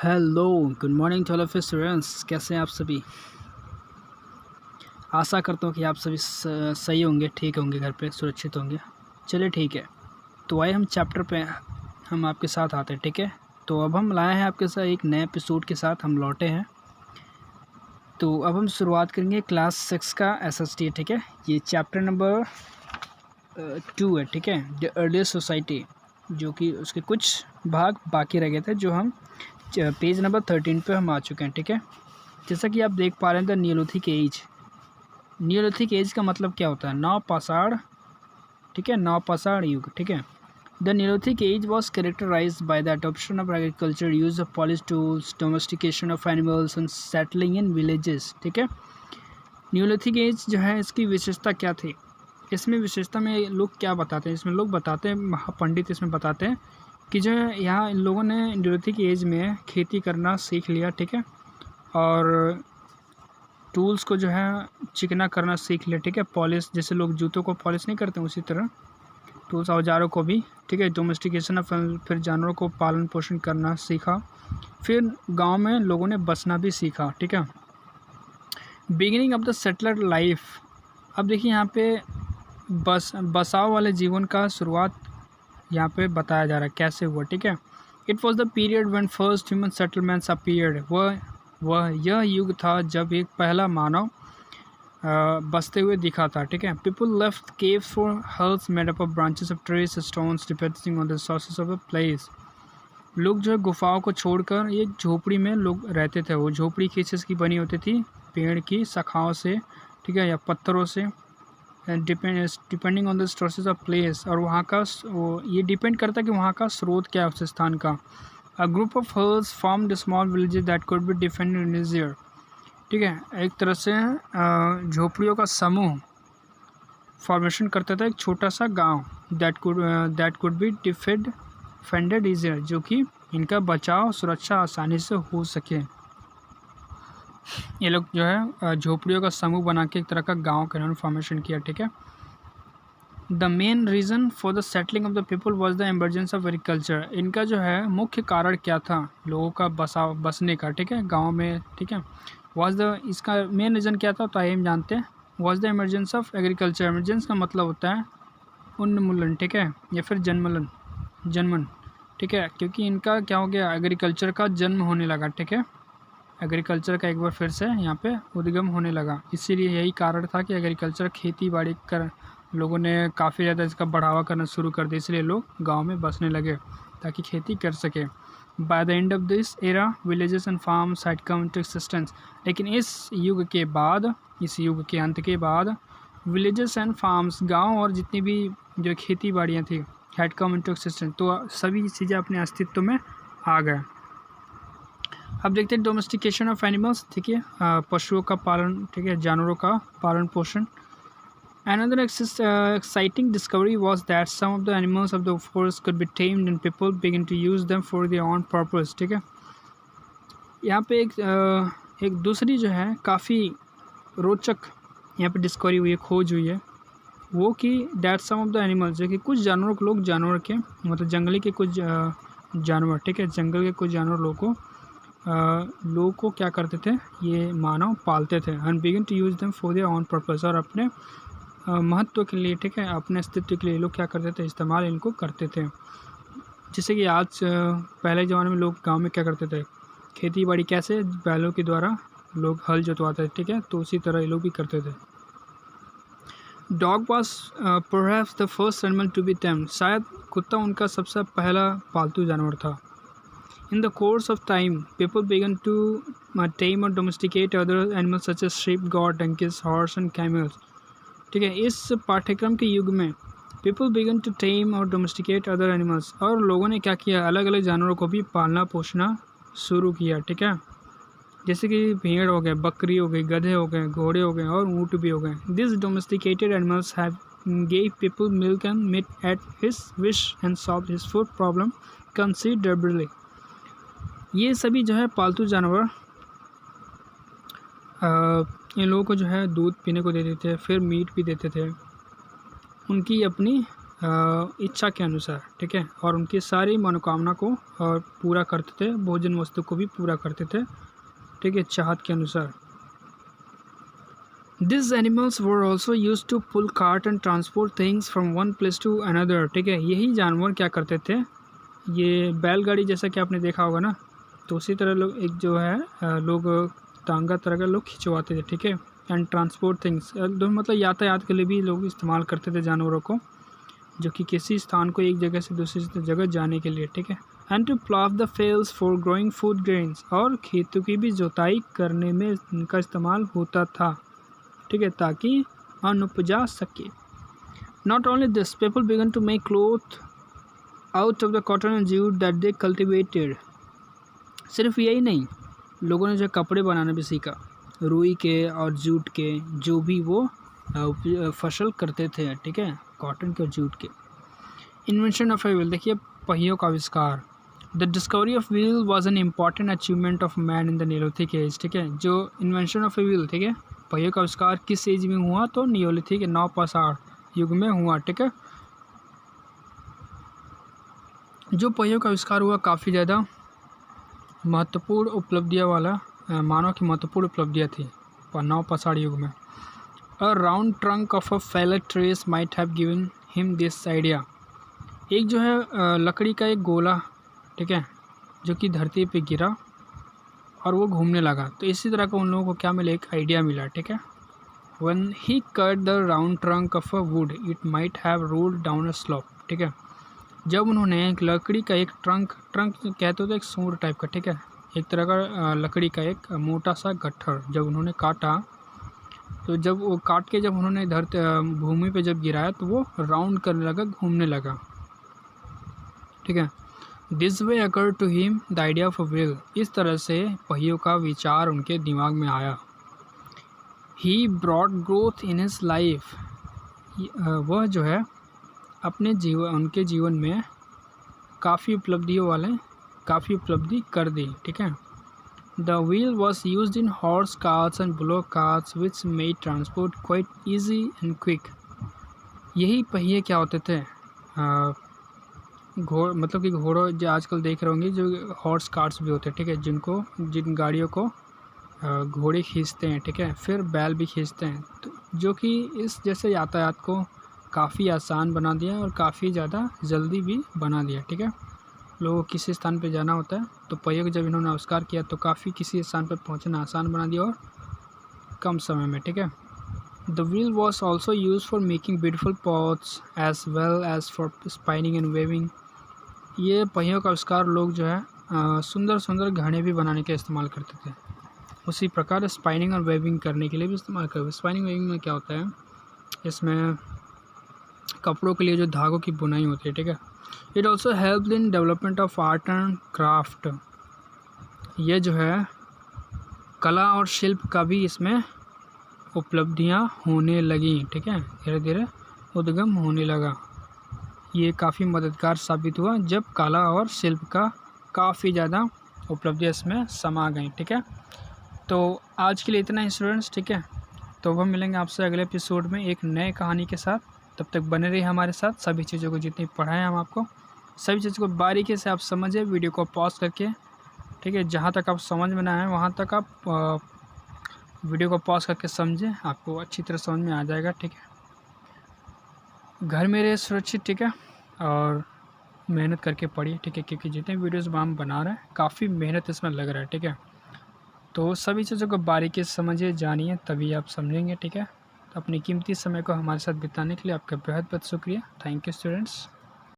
Hello, good morning to all of students. कैसे हैं आप सभी? आशा करता हूँ कि आप सभी सही होंगे, ठीक होंगे, घर पे सुरक्षित होंगे। चलिए ठीक है, तो आइए हम चैप्टर पे हम आपके साथ आते हैं। ठीक है, तो अब हम लाए हैं आपके साथ एक नए एपिसोड के साथ हम लौटे हैं। तो अब हम शुरुआत करेंगे क्लास 6 का SST। ठीक है, ये चैप्टर नंबर 2 है। ठीक है, द अर्लियर सोसाइटी, जो कि उसके कुछ भाग बाकी रह गए थे, जो हम पेज नंबर 13 पे हम आ चुके हैं। ठीक है, जैसा कि आप देख पा रहे हैं the neolithic age. Neolithic age का मतलब क्या होता है? नवपाषाण। ठीक है, नवपाषाण युग। ठीक है, the neolithic age was characterised by the adoption of agriculture, use of polish tools, domestication of animals and settling in villages. ठीक है, नियोलिथिक एज जो है, इसकी विशेषता क्या थी? इसमें विशेषता में लोग क्या बताते हैं? इसमें लोग बताते हैं, महापंडित इसमें बताते हैं कि जो है यहाँ इन लोगों ने नियोलिथिक एज में खेती करना सीख लिया। ठीक है, और टूल्स को जो है चिकना करना सीख लिया। ठीक है, पॉलिश, जैसे लोग जूतों को पॉलिश नहीं करते उसी तरह टूल्स औजारों को भी। ठीक है, डोमेस्टिकेशन ऑफ, फिर जानवरों को पालन पोषण करना सीखा। फिर गांव में लोगों ने बसना भी सीखा। ठीक है, beginning of the settler life. अब देखिए यहाँ पे बसाव वाले जीवन का शुरुआत यहाँ पे बताया जा रहा है कैसे हुआ। ठीक है, it was the period when first human settlements appeared. वह यह युग था जब एक पहला मानव बसते हुए दिखा था। ठीक है, people left caves for hulls made up of branches of trees, stones, depending on the resources of a place. लोग जो है गुफाओं को छोड़कर एक झोपड़ी में लोग रहते थे। वो झोपड़ी किस चीज़ की बनी होती थी? पेड़ की शाखाओं से, ठीक है, या पत्थरों से। Depending on the sources of place, और वहाँ का वो ये डिपेंड करता है कि वहाँ का स्रोत क्या है उस स्थान का। A group of hurls formed small villages that could be defended in easier. ठीक है, एक तरह से झोपड़ियों का समूह फॉर्मेशन करता था एक छोटा सा गांव, that could be defended easier, जो कि इनका बचाव सुरक्षा आसानी से हो सके। ये लोग जो है झोपड़ियों का समूह बना के एक तरह का गांव का इन्होंने फॉर्मेशन किया। ठीक है, the main reason for the settling of the people was the emergence of agriculture. इनका जो है मुख्य कारण क्या था लोगों का बसने का? ठीक है, गाँव में। ठीक है, वॉज द, इसका मेन रीज़न क्या था? तो आइए हम जानते हैं। Was the emergence of agriculture. Emergence का मतलब होता है उन्मूलन। ठीक है, या फिर जन्मन। ठीक है, क्योंकि इनका क्या हो गया? एग्रीकल्चर का जन्म होने लगा। ठीक है, एग्रीकल्चर का एक बार फिर से यहाँ पे उद्गम होने लगा। इसीलिए यही कारण था कि एग्रीकल्चर, खेती बाड़ी कर लोगों ने काफ़ी ज़्यादा इसका बढ़ावा करना शुरू कर दिया, इसलिए लोग गांव में बसने लगे ताकि खेती कर सके। By the end of this era villages and farms had come to existence. लेकिन इस युग के अंत के बाद विलेजेस एंड फार्म्स, गांव और जितनी भी जो खेती बाड़ियाँ थी, हैड कम इनटू एक्सिस्टेंस, तो सभी चीज़ें अपने अस्तित्व में आ गए। अब देखते हैं डोमेस्टिकेशन ऑफ एनिमल्स। ठीक है, पशुओं का पालन, ठीक है, जानवरों का पालन पोषण। Another exciting discovery was that some of the animals of the forest could be tamed and people began to use them for their own purpose। ठीक है, यहाँ पे एक दूसरी जो है काफ़ी रोचक यहाँ पे डिस्कवरी हुई है, खोज हुई है, वो कि that some of the animals, जो कि कुछ जानवरों को लोग, जानवर के मतलब जंगली के कुछ जानवर, ठीक है, जंगल के कुछ जानवर लोगों को क्या करते थे? ये मानव पालते थे। And begin to use them for their own purpose, और अपने महत्व के लिए, ठीक है, अपने अस्तित्व के लिए लोग क्या करते थे? इस्तेमाल इनको करते थे। जैसे कि आज पहले ज़माने में लोग गांव में क्या करते थे? खेती बाड़ी कैसे? बैलों के द्वारा लोग हल जोतवाते थे। ठीक है, तो उसी तरह ये लोग भी करते थे। Dog was perhaps the first animal to be tamed. शायद कुत्ता उनका सबसे पहला पालतू जानवर था। In the course of time, people began to tame or domesticate other animals such as sheep, goat, donkeys, horse and camels। ठीक है, इस पाठ्यक्रम के युग में people began to tame और domesticate other animals, और लोगों ने क्या किया? अलग अलग जानवरों को भी पालना पोषना शुरू किया। ठीक है, जैसे कि भेड़ हो गए, बकरी हो गई, गधे हो गए, घोड़े हो गए और ऊँट भी हो गए। These domesticated animals have gave people milk and meat at his wish and solved his food problem considerably। ये सभी जो है पालतू जानवर इन लोगों को जो है दूध पीने को देते थे, फिर मीट भी देते थे। उनकी अपनी इच्छा के अनुसार, ठीक है, और उनकी सारी मनोकामना को पूरा करते थे, भोजन वस्तु को भी पूरा करते थे, ठीक है, चाहत के अनुसार। This animals were also use to pull cart and transport things from one place to another, ठीक है। यही जानवर क्या करते थे, ये बैलगाड़ी जैसा कि आपने देखा होगा ना, तो उसी तरह लोग एक जो है लोग तांगा तरह का लोग खिंचवाते थे, ठीक है। एंड ट्रांसपोर्ट थिंग्स मतलब यातायात के लिए भी लोग इस्तेमाल करते थे जानवरों को, जो कि किसी स्थान को एक जगह से दूसरी जगह जाने के लिए, ठीक है। And to plough the fields for growing food grains, और खेतों की भी जुताई करने में इनका इस्तेमाल होता था, ठीक है, ताकि अन्न उपजा सके। Not only this, people began to make cloth out of the cotton and jute that they cultivated. सिर्फ यही नहीं, लोगों ने जो कपड़े बनाना भी सीखा, रुई के और जूट के, जो भी वो फसल करते थे, ठीक है, कॉटन के और जूट के। इन्वेंशन ऑफ ए व्हील, देखिए पहियों का आविष्कार। The discovery of wheel was an important achievement of man in the neolithic age, ठीक है। जो इन्वेंशन ऑफ ए व्हील, ठीक है, पहियों का आविष्कार किस एज में हुआ, तो नियोलिथिक नवपाषाण युग में हुआ, ठीक है। जो पहियों का आविष्कार हुआ काफ़ी ज़्यादा महत्वपूर्ण उपलब्धियाँ वाला, मानव की महत्वपूर्ण उपलब्धियाँ थी नवपाषाण युग में। अ round trunk of a failure trace might have given him this idea. एक जो है लकड़ी का एक गोला, ठीक है, जो कि धरती पे गिरा और वो घूमने लगा, तो इसी तरह का उन लोगों को क्या मिला, एक आइडिया मिला, ठीक है। When he cut the round trunk of a wood, it might have rolled down a slope, ठीक है। जब उन्होंने एक लकड़ी का एक ट्रंक कहते थे एक सूंड टाइप का, ठीक है, एक तरह का लकड़ी का एक मोटा सा गट्ठर, जब उन्होंने काटा, तो जब वो काट के जब उन्होंने भूमि पे जब गिराया, तो वो राउंड करने लगा, घूमने लगा, ठीक है। This way occur to him the idea of a wheel, इस तरह से पहियों का विचार उनके दिमाग में आया। He brought growth in his life, वह जो है उनके जीवन में काफ़ी उपलब्धि कर दी, ठीक है। The wheel was use in horse carts and bullock carts which made transport quite easy and quick. यही पहिए क्या होते थे, मतलब कि घोड़ों, जो आजकल देख रहे होंगे जो हॉर्स कार्ट्स भी होते हैं, ठीक है, जिन गाड़ियों को घोड़े खींचते हैं, ठीक है, फिर बैल भी खींचते हैं, तो जो कि इस जैसे यातायात को काफ़ी आसान बना दिया और काफ़ी ज़्यादा जल्दी भी बना दिया, ठीक है। लोगों को किसी स्थान पे जाना होता है, तो पहियों को जब इन्होंने आविष्कार किया, तो काफ़ी किसी स्थान पर पहुंचना आसान बना दिया और कम समय में, ठीक है। The wheel was also use for making beautiful pots as well as for spinning and weaving. ये पहियों का आविष्कार लोग जो है सुंदर सुंदर घड़े भी बनाने के इस्तेमाल करते थे, उसी प्रकार स्पाइनिंग और वेविंग करने के लिए भी इस्तेमाल करते। स्पाइनिंग वेविंग में क्या होता है, इसमें कपड़ों के लिए जो धागों की बुनाई होती है, ठीक है। It also help in development of art and craft, ये जो है कला और शिल्प का भी इसमें उपलब्धियां होने लगी, ठीक है, धीरे धीरे उद्गम होने लगा। ये काफ़ी मददगार साबित हुआ जब कला और शिल्प का काफ़ी ज़्यादा उपलब्धियाँ इसमें समा गई, ठीक है। तो आज के लिए इतना ही स्टूडेंट्स, ठीक है। तो हम मिलेंगे आपसे अगले एपिसोड में एक नए कहानी के साथ। तब तक बने रहिए हमारे साथ। सभी चीज़ों को जितनी पढ़ाएं हम आपको, सभी चीज़ों को बारीकी से आप समझें, वीडियो को पॉज करके, ठीक है। जहाँ तक आप समझ में ना आए वहाँ तक आप वीडियो को पॉज करके समझें, आपको अच्छी तरह समझ में आ जाएगा, ठीक है। घर में रहे सुरक्षित, ठीक है, और मेहनत करके पढ़िए, ठीक है, क्योंकि जितने वीडियोज़ हम बना रहे हैं काफ़ी मेहनत इसमें लग रहा है, ठीक है। तो सभी चीज़ों को बारीकी से समझिए, जानिए, तभी आप समझेंगे, ठीक है। तो अपनी कीमती समय को हमारे साथ बिताने के लिए आपका बेहद शुक्रिया। Thank you students.